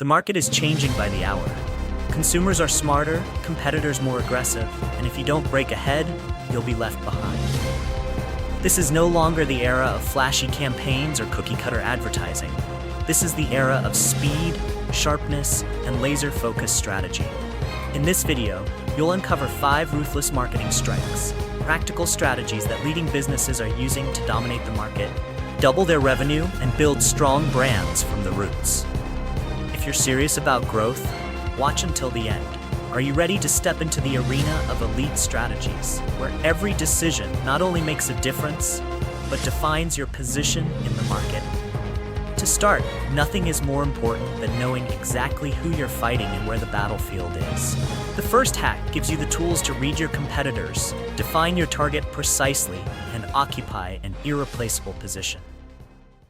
The market is changing by the hour. Consumers are smarter, competitors more aggressive, and if you don't break ahead, you'll be left behind. This is no longer the era of flashy campaigns or cookie-cutter advertising. This is the era of speed, sharpness, and laser-focused strategy. In this video, you'll uncover 5 ruthless marketing strikes, practical strategies that leading businesses are using to dominate the market, double their revenue, and build strong brands from the roots. If you're serious about growth, watch until the end. Are you ready to step into the arena of elite strategies, where every decision not only makes a difference, but defines your position in the market? To start, nothing is more important than knowing exactly who you're fighting and where the battlefield is. The first hack gives you the tools to read your competitors, define your target precisely, and occupy an irreplaceable position.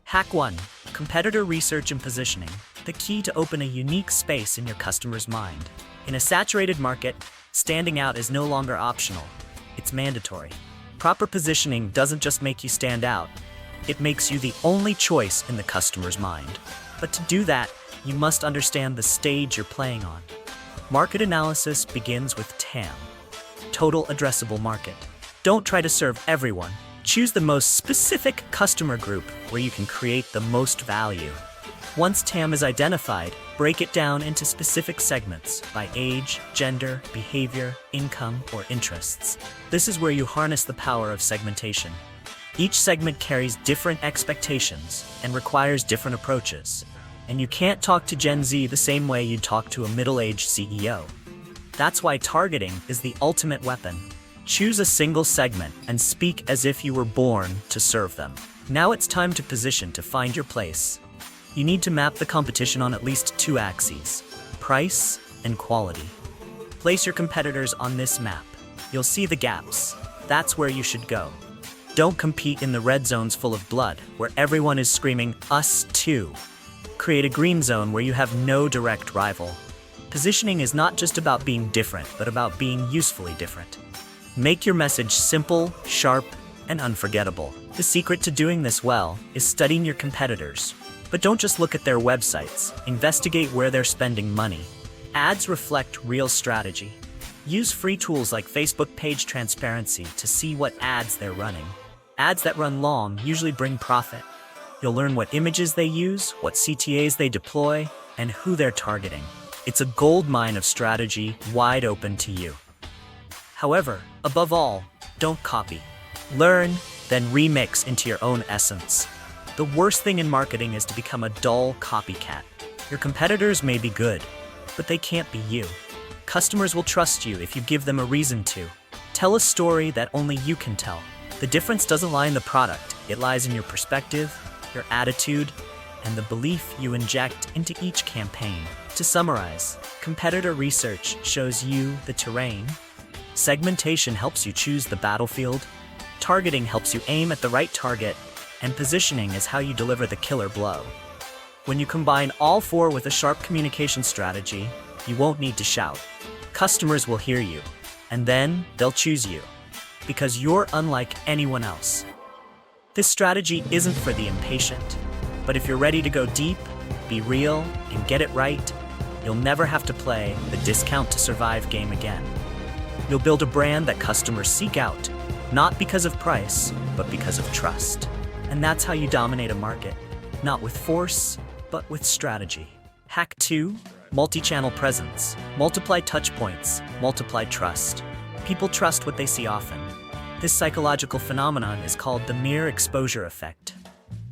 Hack 1. Competitor research and positioning, the key to open a unique space in your customer's mind. In a saturated market, standing out is no longer optional, it's mandatory. Proper positioning doesn't just make you stand out, it makes you the only choice in the customer's mind. But to do that, you must understand the stage you're playing on. Market analysis begins with TAM, Total Addressable Market. Don't try to serve everyone. Choose the most specific customer group where you can create the most value. Once TAM is identified, break it down into specific segments by age, gender, behavior, income, or interests. This is where you harness the power of segmentation. Each segment carries different expectations and requires different approaches. And you can't talk to Gen Z the same way you'd talk to a middle-aged CEO. That's why targeting is the ultimate weapon. Choose a single segment and speak as if you were born to serve them. Now it's time to position to find your place. You need to map the competition on at least 2 axes, price and quality. Place your competitors on this map. You'll see the gaps. That's where you should go. Don't compete in the red zones full of blood, where everyone is screaming, "Us too." Create a green zone where you have no direct rival. Positioning is not just about being different, but about being usefully different. Make your message simple, sharp, and unforgettable. The secret to doing this well is studying your competitors. But don't just look at their websites. Investigate where they're spending money. Ads reflect real strategy. Use free tools like Facebook page transparency to see what ads they're running. Ads that run long usually bring profit. You'll learn what images they use, what CTAs they deploy, and who they're targeting. It's a goldmine of strategy wide open to you. However, above all, don't copy. Learn, then remix into your own essence. The worst thing in marketing is to become a dull copycat. Your competitors may be good, but they can't be you. Customers will trust you if you give them a reason to. Tell a story that only you can tell. The difference doesn't lie in the product, it lies in your perspective, your attitude, and the belief you inject into each campaign. To summarize, competitor research shows you the terrain. Segmentation helps you choose the battlefield. Targeting helps you aim at the right target. And positioning is how you deliver the killer blow. When you combine all 4 with a sharp communication strategy, you won't need to shout. Customers will hear you, and then they'll choose you, because you're unlike anyone else. This strategy isn't for the impatient, but if you're ready to go deep, be real, and get it right, you'll never have to play the discount to survive game again. You'll build a brand that customers seek out, not because of price, but because of trust. And that's how you dominate a market, not with force, but with strategy. Hack 2, multi-channel presence. Multiply touchpoints, multiply trust. People trust what they see often. This psychological phenomenon is called the mere exposure effect.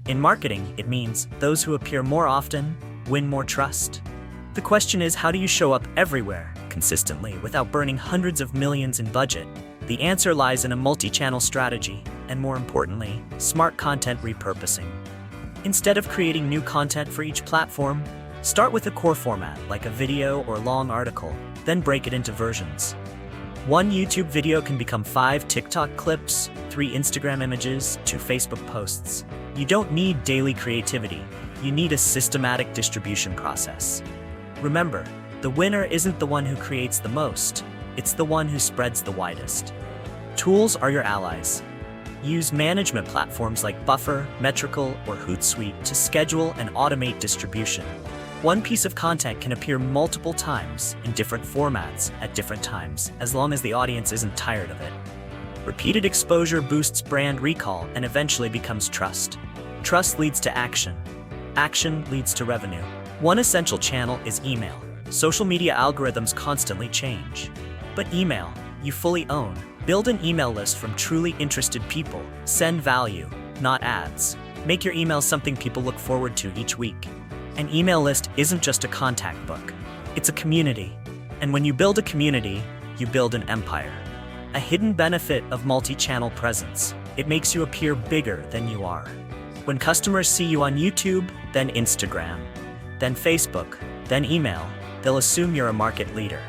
In marketing, it means those who appear more often win more trust. The question is, how do you show up everywhere, consistently, without burning hundreds of millions in budget? The answer lies in a multi-channel strategy, and more importantly, smart content repurposing. Instead of creating new content for each platform, start with a core format like a video or long article, then break it into versions. 1 YouTube video can become 5 TikTok clips, 3 Instagram images, 2 Facebook posts. You don't need daily creativity, you need a systematic distribution process. Remember, the winner isn't the one who creates the most, it's the one who spreads the widest. Tools are your allies. Use management platforms like Buffer, Metrical, or Hootsuite to schedule and automate distribution. One piece of content can appear multiple times in different formats at different times, as long as the audience isn't tired of it. Repeated exposure boosts brand recall and eventually becomes trust. Trust leads to action. Action leads to revenue. One essential channel is email. Social media algorithms constantly change. But email, you fully own. Build an email list from truly interested people. Send value, not ads. Make your email something people look forward to each week. An email list isn't just a contact book. It's a community. And when you build a community, you build an empire. A hidden benefit of multi-channel presence. It makes you appear bigger than you are. When customers see you on YouTube, then Instagram, then Facebook, then email, they'll assume you're a market leader.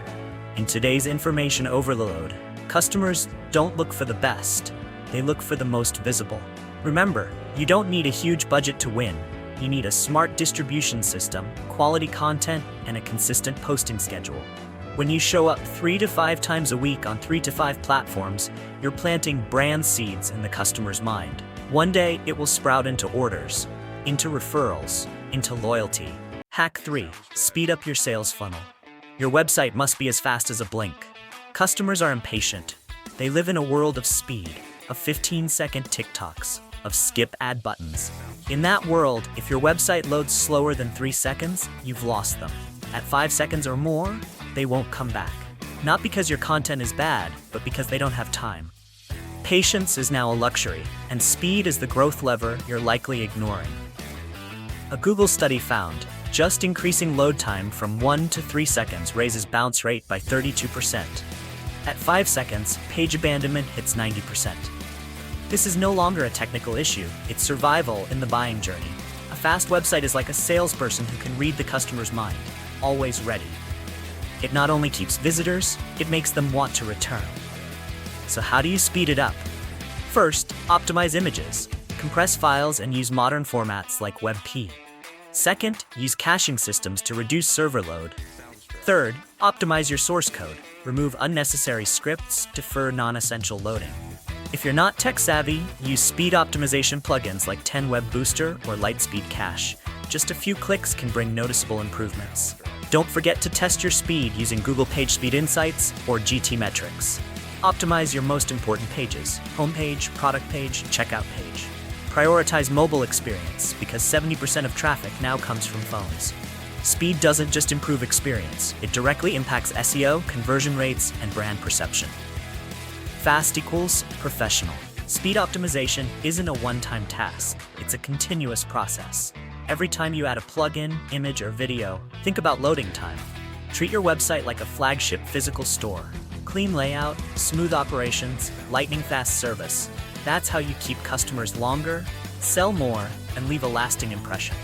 In today's information overload, customers don't look for the best. They look for the most visible. Remember, you don't need a huge budget to win. You need a smart distribution system, quality content, and a consistent posting schedule. When you show up 3 to 5 times a week on 3 to 5 platforms, you're planting brand seeds in the customer's mind. One day, it will sprout into orders, into referrals, into loyalty. Hack 3. Speed up your sales funnel. Your website must be as fast as a blink. Customers are impatient. They live in a world of speed, of 15-second TikToks, of skip ad buttons. In that world, if your website loads slower than 3 seconds, you've lost them. At 5 seconds or more, they won't come back. Not because your content is bad, but because they don't have time. Patience is now a luxury, and speed is the growth lever you're likely ignoring. A Google study found just increasing load time from 1 to 3 seconds raises bounce rate by 32%. At 5 seconds, page abandonment hits 90%. This is no longer a technical issue, it's survival in the buying journey. A fast website is like a salesperson who can read the customer's mind, always ready. It not only keeps visitors, it makes them want to return. So how do you speed it up? First, optimize images. Compress files and use modern formats like WebP. Second, use caching systems to reduce server load. Third, optimize your source code. Remove unnecessary scripts, defer non-essential loading. If you're not tech-savvy, use speed optimization plugins like 10 Web Booster or Lightspeed Cache. Just a few clicks can bring noticeable improvements. Don't forget to test your speed using Google PageSpeed Insights or GTmetrix. Optimize your most important pages: homepage, product page, checkout page. Prioritize mobile experience because 70% of traffic now comes from phones. Speed doesn't just improve experience, it directly impacts SEO, conversion rates, and brand perception. Fast equals professional. Speed optimization isn't a one-time task, it's a continuous process. Every time you add a plugin, image, or video, think about loading time. Treat your website like a flagship physical store. Clean layout, smooth operations, lightning-fast service. That's how you keep customers longer, sell more, and leave a lasting impression.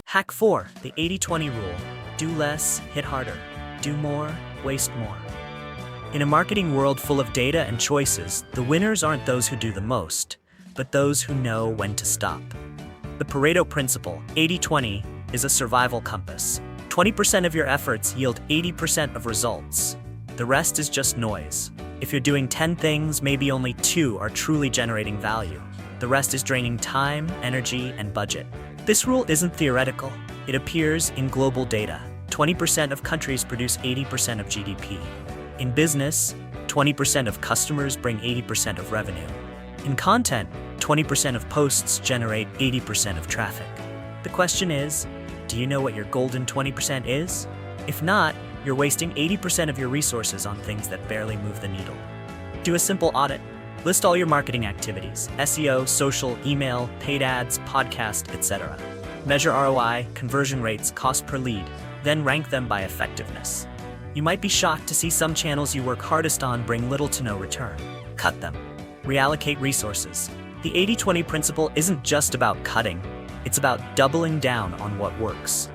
Hack 4, the 80-20 rule. Do less, hit harder. Do more, waste more. In a marketing world full of data and choices, the winners aren't those who do the most, but those who know when to stop. The Pareto principle, 80-20, is a survival compass. 20% of your efforts yield 80% of results. The rest is just noise. If you're doing 10 things, maybe only 2 are truly generating value. The rest is draining time, energy, and budget. This rule isn't theoretical. It appears in global data. 20% of countries produce 80% of GDP. In business, 20% of customers bring 80% of revenue. In content, 20% of posts generate 80% of traffic. The question is, do you know what your golden 20% is? If not, you're wasting 80% of your resources on things that barely move the needle. Do a simple audit. List all your marketing activities: SEO, social, email, paid ads, podcast, etc. Measure ROI, conversion rates, cost per lead, then rank them by effectiveness. You might be shocked to see some channels you work hardest on bring little to no return. Cut them. Reallocate resources. The 80-20 principle isn't just about cutting, it's about doubling down on what works.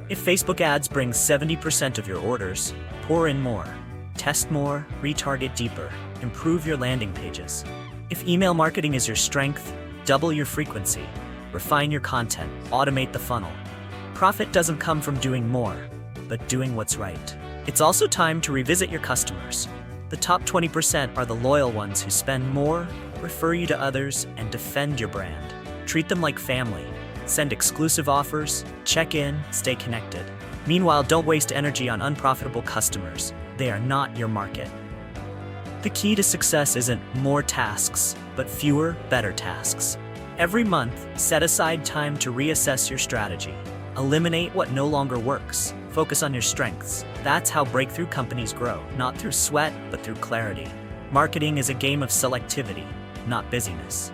If Facebook ads bring 70% of your orders, pour in more. Test more, retarget deeper, improve your landing pages. If email marketing is your strength, double your frequency, refine your content, automate the funnel. Profit doesn't come from doing more, but doing what's right. It's also time to revisit your customers. The top 20% are the loyal ones who spend more, refer you to others, and defend your brand. Treat them like family. Send exclusive offers, check in, stay connected. Meanwhile, don't waste energy on unprofitable customers. They are not your market. The key to success isn't more tasks, but fewer, better tasks. Every month, set aside time to reassess your strategy. Eliminate what no longer works. Focus on your strengths. That's how breakthrough companies grow, not through sweat, but through clarity. Marketing is a game of selectivity, not busyness.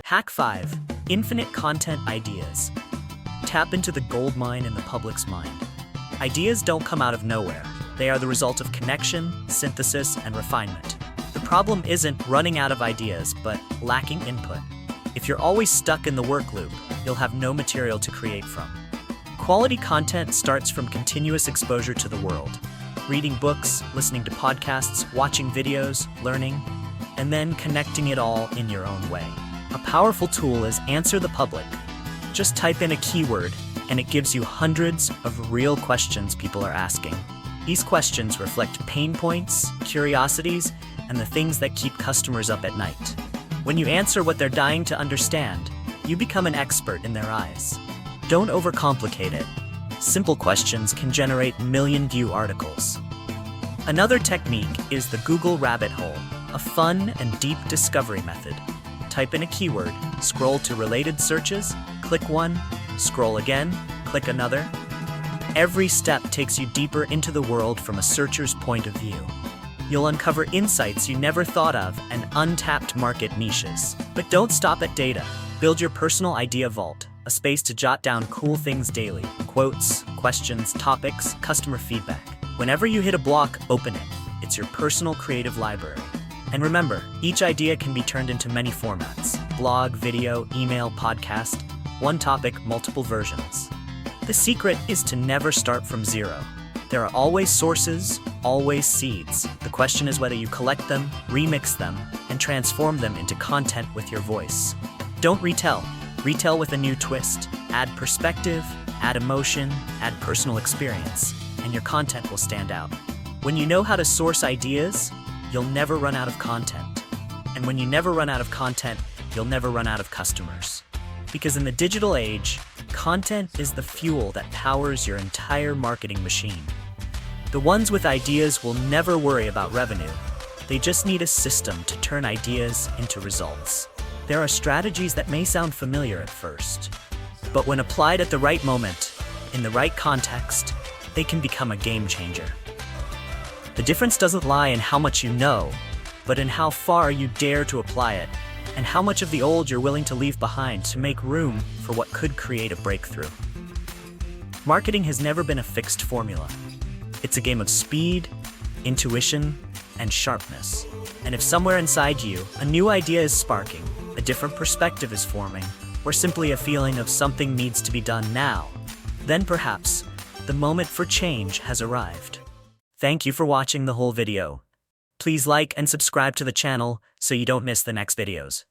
Hack 5. Infinite content ideas. Tap into the gold mine in the public's mind. Ideas don't come out of nowhere. They are the result of connection, synthesis, and refinement. The problem isn't running out of ideas, but lacking input. If you're always stuck in the work loop, you'll have no material to create from. Quality content starts from continuous exposure to the world. Reading books, listening to podcasts, watching videos, learning, and then connecting it all in your own way. A powerful tool is Answer the Public. Just type in a keyword, and it gives you hundreds of real questions people are asking. These questions reflect pain points, curiosities, and the things that keep customers up at night. When you answer what they're dying to understand, you become an expert in their eyes. Don't overcomplicate it. Simple questions can generate million-view articles. Another technique is the Google rabbit hole, a fun and deep discovery method. Type in a keyword, scroll to related searches, click one, scroll again, click another. Every step takes you deeper into the world from a searcher's point of view. You'll uncover insights you never thought of and untapped market niches. But don't stop at data. Build your personal idea vault, a space to jot down cool things daily. Quotes, questions, topics, customer feedback. Whenever you hit a block, open it. It's your personal creative library. And remember, each idea can be turned into many formats. Blog, video, email, podcast. One topic, multiple versions. The secret is to never start from zero. There are always sources, always seeds. The question is whether you collect them, remix them, and transform them into content with your voice. Don't retell. Retell with a new twist. Add perspective, add emotion, add personal experience, and your content will stand out. When you know how to source ideas, you'll never run out of content. And when you never run out of content, you'll never run out of customers. Because in the digital age, content is the fuel that powers your entire marketing machine. The ones with ideas will never worry about revenue. They just need a system to turn ideas into results. There are strategies that may sound familiar at first, but when applied at the right moment, in the right context, they can become a game changer. The difference doesn't lie in how much you know, but in how far you dare to apply it, and how much of the old you're willing to leave behind to make room for what could create a breakthrough. Marketing has never been a fixed formula. It's a game of speed, intuition, and sharpness. And if somewhere inside you, a new idea is sparking, a different perspective is forming, or simply a feeling of something needs to be done now, then perhaps the moment for change has arrived. Thank you for watching the whole video. Please like and subscribe to the channel so you don't miss the next videos.